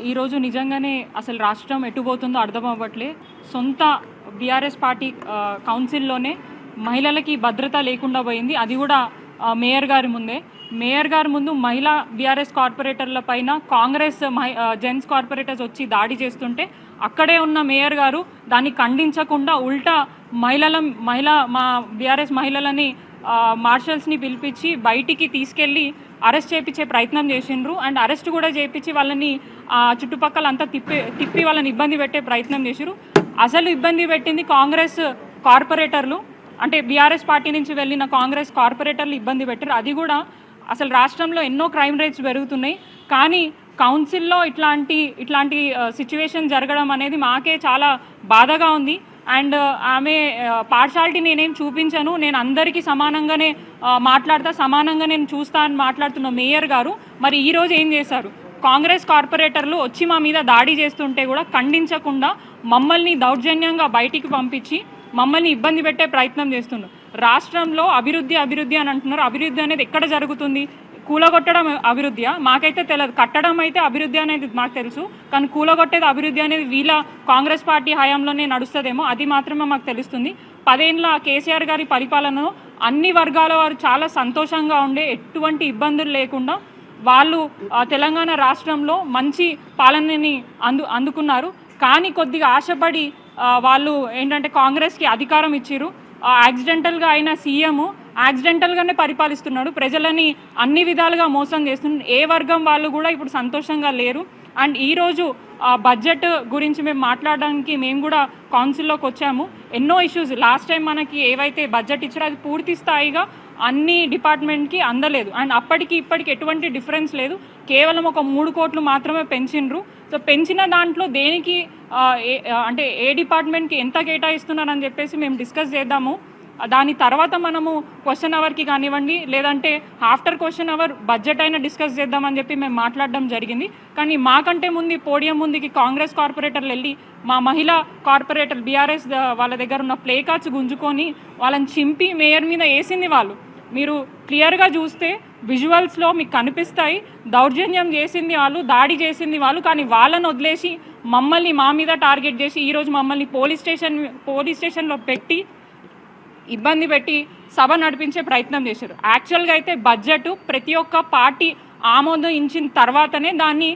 ఈరోజు నిజంగానే అసలు రాష్ట్రం ఎటుపోతుందో అర్థం అవ్వట్లే. సొంత బీఆర్ఎస్ పార్టీ కౌన్సిల్లోనే మహిళలకి భద్రత లేకుండా పోయింది. అది కూడా మేయర్ గారి ముందే. మేయర్ గారి ముందు మహిళా బీఆర్ఎస్ కార్పొరేటర్ల పైన కాంగ్రెస్ జెంట్స్ కార్పొరేటర్స్ వచ్చి దాడి చేస్తుంటే అక్కడే ఉన్న మేయర్ గారు దాన్ని ఖండించకుండా ఉల్టా మా బీఆర్ఎస్ మహిళలని మార్షల్స్ని పిలిపించి బయటికి తీసుకెళ్ళి అరెస్ట్ చేయించే ప్రయత్నం చేసిండ్రు. అండ్ అరెస్ట్ కూడా చేయించి వాళ్ళని చుట్టుపక్కల అంతా తిప్పి వాళ్ళని ఇబ్బంది పెట్టే ప్రయత్నం చేసిరు. అసలు ఇబ్బంది పెట్టింది కాంగ్రెస్ కార్పొరేటర్లు, అంటే బీఆర్ఎస్ పార్టీ నుంచి వెళ్ళిన కాంగ్రెస్ కార్పొరేటర్లు ఇబ్బంది పెట్టారు. అది కూడా అసలు రాష్ట్రంలో ఎన్నో క్రైమ్ రేట్స్ పెరుగుతున్నాయి, కానీ కౌన్సిల్లో ఇట్లాంటి సిచ్యువేషన్ జరగడం అనేది మాకే చాలా బాధగా ఉంది. అండ్ ఆమె పార్షాలిటీ నేనేం చూపించను, నేను అందరికీ సమానంగానే సమానంగా నేను చూస్తా అని మాట్లాడుతున్న మేయర్ గారు మరి ఈరోజు ఏం చేశారు? కాంగ్రెస్ కార్పొరేటర్లు వచ్చి మా మీద దాడి చేస్తుంటే కూడా ఖండించకుండా మమ్మల్ని దౌర్జన్యంగా బయటికి పంపించి మమ్మల్ని ఇబ్బంది పెట్టే ప్రయత్నం చేస్తున్నారు. రాష్ట్రంలో అభివృద్ధి అని అంటున్నారు. అభివృద్ధి అనేది ఎక్కడ జరుగుతుంది? కూలగొట్టడం అభివృద్ధియా? మాకైతే తెలియదు. కట్టడం అయితే అభివృద్ధి అనేది మాకు తెలుసు, కానీ కూలగొట్టేది అభివృద్ధి అనేది వీళ్ళ కాంగ్రెస్ పార్టీ హయాంలోనే నడుస్తుందేమో, అది మాత్రమే మాకు తెలుస్తుంది. 10 ఏళ్ళ కేసీఆర్ గారి పరిపాలనలో అన్ని వర్గాల వారు చాలా సంతోషంగా ఉండే, ఎటువంటి ఇబ్బందులు లేకుండా వాళ్ళు తెలంగాణ రాష్ట్రంలో మంచి పాలనని అందుకున్నారు. కానీ కొద్దిగా ఆశపడి వాళ్ళు ఏంటంటే కాంగ్రెస్కి అధికారం ఇచ్చిరు. యాక్సిడెంటల్గా అయిన సీఎం యాక్సిడెంటల్గానే పరిపాలిస్తున్నాడు, ప్రజలని అన్ని విధాలుగా మోసం చేస్తున్నాడు. ఏ వర్గం వాళ్ళు కూడా ఇప్పుడు సంతోషంగా లేరు. అండ్ ఈరోజు బడ్జెట్ గురించి మేము మాట్లాడడానికి మేము కూడా కౌన్సిల్లోకి వచ్చాము. ఎన్నో ఇష్యూస్ లాస్ట్ టైం మనకి ఏవైతే బడ్జెట్ ఇచ్చారో అది పూర్తి స్థాయిగా అన్ని డిపార్ట్మెంట్కి అందలేదు. అండ్ అప్పటికి ఇప్పటికి ఎటువంటి డిఫరెన్స్ లేదు, కేవలం ఒక 3 కోట్లు మాత్రమే పెంచిండ్రు. సో పెంచిన దాంట్లో దేనికి అంటే ఏ డిపార్ట్మెంట్కి ఎంత కేటాయిస్తున్నారని చెప్పేసి మేము డిస్కస్ చేద్దాము. దాని తర్వాత మనము క్వశ్చన్ అవర్కి కానివ్వండి, లేదంటే ఆఫ్టర్ క్వశ్చన్ అవర్ బడ్జెట్ అయినా డిస్కస్ చేద్దామని చెప్పి మేము మాట్లాడడం జరిగింది. కానీ మాకంటే ముందు పోడియం ముందుకి కాంగ్రెస్ కార్పొరేటర్లు వెళ్ళి మా మహిళా కార్పొరేటర్ బీఆర్ఎస్ వాళ్ళ దగ్గర ఉన్న ప్లే కార్డ్స్ గుంజుకొని వాళ్ళని చింపి మేయర్ మీద వేసింది వాళ్ళు. మీరు క్లియర్గా చూస్తే విజువల్స్లో మీకు కనిపిస్తాయి. దౌర్జన్యం చేసింది వాళ్ళు, దాడి చేసింది వాళ్ళు, కానీ వాళ్ళని వదిలేసి మమ్మల్ని మా మీద టార్గెట్ చేసి ఈరోజు మమ్మల్ని పోలీస్ స్టేషన్లో పెట్టి ఇబ్బంది పెట్టి సభ నడిపించే ప్రయత్నం చేశారు. యాక్చువల్గా అయితే బడ్జెట్ ప్రతి ఒక్క పార్టీ ఆమోదించిన తర్వాతనే దాన్ని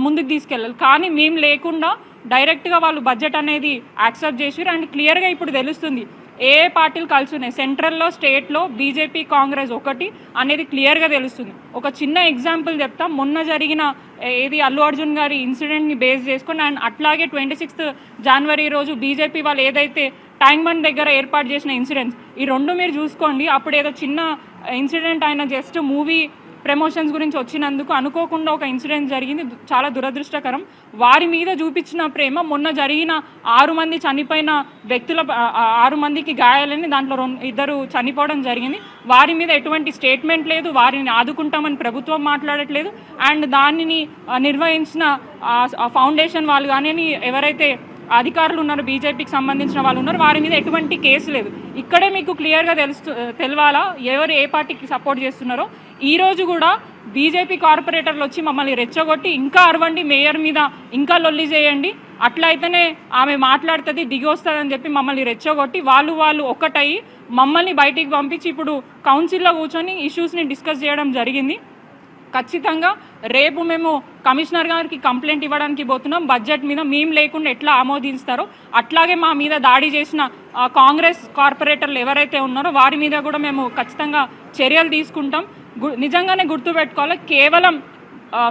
ముందుకు తీసుకెళ్ళాలి, కానీ మేము లేకుండా డైరెక్ట్గా వాళ్ళు బడ్జెట్ అనేది యాక్సెప్ట్ చేశారు. అండ్ క్లియర్గా ఇప్పుడు తెలుస్తుంది ఏ పార్టీలు కలిసి ఉన్నాయి. సెంట్రల్లో స్టేట్లో బీజేపీ కాంగ్రెస్ ఒకటి అనేది క్లియర్గా తెలుస్తుంది. ఒక చిన్న ఎగ్జాంపుల్ చెప్తా. మొన్న జరిగిన అల్లు అర్జున్ గారి ఇన్సిడెంట్ని బేస్ చేసుకొని అండ్ అట్లాగే 26 జనవరి రోజు బీజేపీ వాళ్ళు ఏదైతే ట్యాంక్ బండ్ దగ్గర ఏర్పాటు చేసిన ఇన్సిడెంట్స్, ఈ 2 మీరు చూసుకోండి. అప్పుడు ఏదో చిన్న ఇన్సిడెంట్ అయిన జస్ట్ మూవీ ప్రమోషన్స్ గురించి వచ్చినందుకు అనుకోకుండా ఒక ఇన్సిడెంట్ జరిగింది, చాలా దురదృష్టకరం. వారి మీద చూపించిన ప్రేమ మొన్న జరిగిన 6 మంది చనిపోయిన వ్యక్తుల 6 మందికి గాయాలని, దాంట్లో 2 చనిపోవడం జరిగింది. వారి మీద ఎటువంటి స్టేట్మెంట్ లేదు, వారిని ఆదుకుంటామని ప్రభుత్వం మాట్లాడట్లేదు. అండ్ దానిని నిర్వహించిన ఫౌండేషన్ వాళ్ళు కానీ ఎవరైతే అధికారులు ఉన్నారు, బీజేపీకి సంబంధించిన వాళ్ళు ఉన్నారు, వారి మీద ఎటువంటి కేసు లేదు. ఇక్కడే మీకు క్లియర్గా తెలవాలా ఎవరు ఏ పార్టీకి సపోర్ట్ చేస్తున్నారో. ఈరోజు కూడా బీజేపీ కార్పొరేటర్లు వచ్చి మమ్మల్ని రెచ్చగొట్టి ఇంకా అరవండి, మేయర్ మీద ఇంకా లొల్లి చేయండి, అట్లయితేనే ఆమె మాట్లాడుతుంది దిగి వస్తుందని చెప్పి మమ్మల్ని రెచ్చగొట్టి వాళ్ళు ఒక్కటయ్యి మమ్మల్ని బయటికి పంపించి ఇప్పుడు కౌన్సిల్లో కూర్చొని ఇష్యూస్ని డిస్కస్ చేయడం జరిగింది. ఖచ్చితంగా రేపు మేము కమిషనర్ గారికి కంప్లైంట్ ఇవ్వడానికి పోతున్నాం. బడ్జెట్ మీద మేము లేకుండా ఎట్లా ఆమోదిస్తారో అట్లాగే మా మీద దాడి చేసిన కాంగ్రెస్ కార్పొరేటర్లు ఎవరైతే ఉన్నారో వారి మీద కూడా మేము ఖచ్చితంగా చర్యలు తీసుకుంటాం. నిజంగానే గుర్తుపెట్టుకోవాలి, కేవలం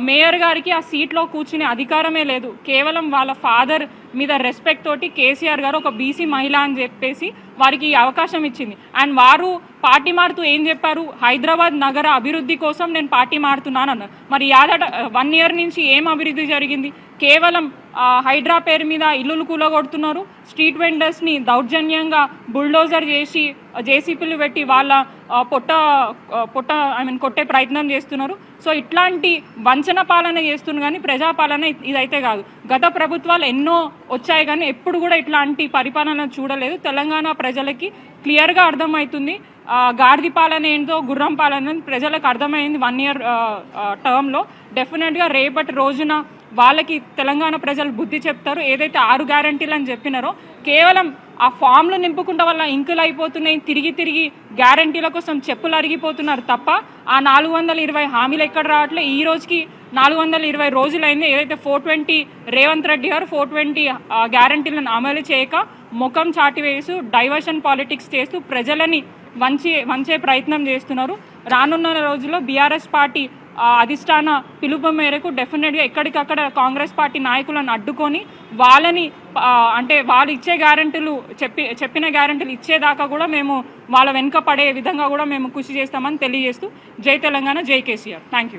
మేయర్ గారికి ఆ సీట్లో కూర్చునే అధికారమే లేదు, కేవలం వాళ్ళ ఫాదర్ మీద రెస్పెక్ట్ తోటి కేసీఆర్ గారు ఒక బీసీ మహిళ అని చెప్పేసి వారికి అవకాశం ఇచ్చింది. అండ్ వారు పార్టీ మారుతూ ఏం చెప్పారు? హైదరాబాద్ నగర అభివృద్ధి కోసం నేను పార్టీ మారుతున్నాను అన్నారు. మరి 1 ఇయర్ నుంచి ఏం అభివృద్ధి జరిగింది? కేవలం హైడ్రా పేరు మీద ఇల్లులు కూలగొడుతున్నారు, స్ట్రీట్ వెండర్స్ని దౌర్జన్యంగా బుల్డోజర్ చేసి జేసీపీలు పెట్టి వాళ్ళ కొట్టే ప్రయత్నం చేస్తున్నారు. సో ఇట్లాంటి వంచన పాలన చేస్తున్నారు, కానీ ప్రజాపాలన ఇదైతే కాదు. గత ప్రభుత్వాలు ఎన్నో వచ్చాయి, కానీ ఎప్పుడు కూడా ఇట్లాంటి పరిపాలన చూడలేదు. తెలంగాణ ప్రజలకి క్లియర్గా అర్థమవుతుంది గాడిద పాలన ఏంటో, గుర్రం పాలన ప్రజలకు అర్థమైంది 1 ఇయర్ టర్మ్లో. డెఫినెట్గా రేపటి రోజున వాళ్ళకి తెలంగాణ ప్రజలు బుద్ధి చెప్తారు. ఏదైతే 6 గ్యారంటీలు అని చెప్పినారో కేవలం ఆ ఫామ్లు నింపుకుంటే వల్ల ఇంకులు అయిపోతున్నాయి, తిరిగి తిరిగి గ్యారంటీల కోసం చెప్పులు అరిగిపోతున్నారు తప్ప ఆ 420 హామీలు ఎక్కడ రావట్లే. ఈ రోజుకి 420 రోజులైంది. ఏదైతే 420 రేవంత్ రెడ్డి గారు 420 గ్యారంటీలను అమలు చేయక ముఖం చాటివేస్తూ డైవర్షన్ పాలిటిక్స్ చేస్తూ ప్రజలని వంచే ప్రయత్నం చేస్తున్నారు. రానున్న రోజుల్లో బీఆర్ఎస్ పార్టీ అధిష్టాన పిలుపు మేరకు డెఫినెట్గా ఎక్కడికక్కడ కాంగ్రెస్ పార్టీ నాయకులను అడ్డుకొని వాళ్ళని అంటే వాళ్ళు ఇచ్చే గ్యారెంటీలు చెప్పిన గ్యారెంటీలు ఇచ్చేదాకా కూడా మేము వాళ్ళ వెనుక పడే విధంగా కూడా మేము కృషి చేస్తామని తెలియజేస్తూ జై తెలంగాణ, జై కేసీఆర్. Thank you.